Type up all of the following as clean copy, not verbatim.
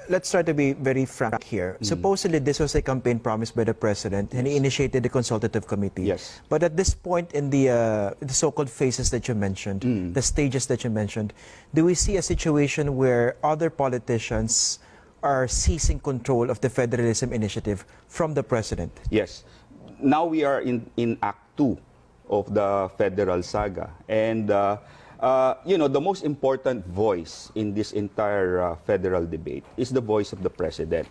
let's try to be very frank here. Supposedly, this was a campaign promise by the president, and he initiated the Consultative Committee. Yes. But at this point in the so-called phases that you mentioned, the stages that you mentioned, do we see a situation where other politicians are seizing control of the federalism initiative from the president? Yes. Now we are in Act 2 of the federal saga. And, you know, the most important voice in this entire federal debate is the voice of the president.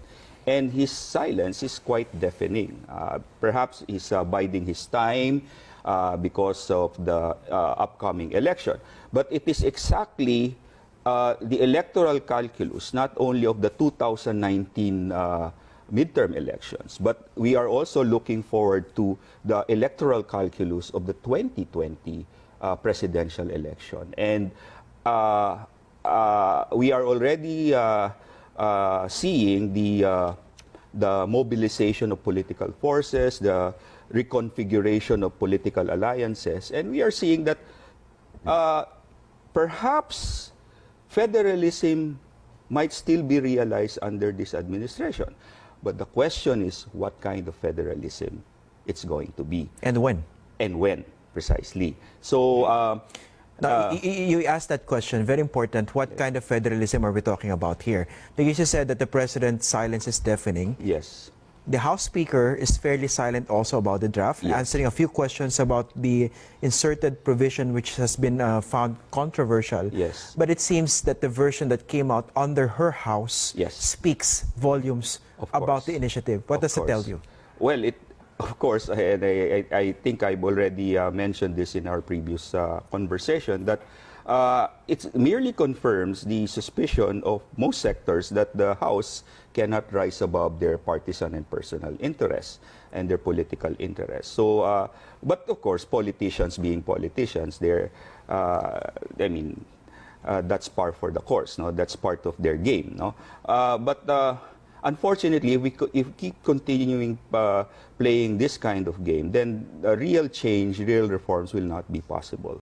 And his silence is quite deafening. Perhaps he's biding his time because of the upcoming election. But it is exactly the electoral calculus, not only of the 2019 midterm elections, but we are also looking forward to the electoral calculus of the 2020 presidential election. And we are already seeing the mobilization of political forces, the reconfiguration of political alliances, and we are seeing that perhaps federalism might still be realized under this administration. But the question is what kind of federalism it's going to be. And when? And when, precisely. So, now, you asked that question, very important. What kind of federalism are we talking about here? Because you said that the president's silence is deafening. yes. The House Speaker is fairly silent also about the draft, Yes. answering a few questions about the inserted provision which has been found controversial. Yes. But it seems that the version that came out under her House Yes. speaks volumes Of about course. the initiative. What Of does it tell course. you? Well, of course, and I think I've already mentioned this in our previous conversation, that it merely confirms the suspicion of most sectors that the House cannot rise above their partisan and personal interests and their political interests. So, but of course, politicians being politicians, they're, I mean, that's par for the course, no? That's part of their game, no? But unfortunately, if we keep continuing playing this kind of game, then real change, real reforms will not be possible.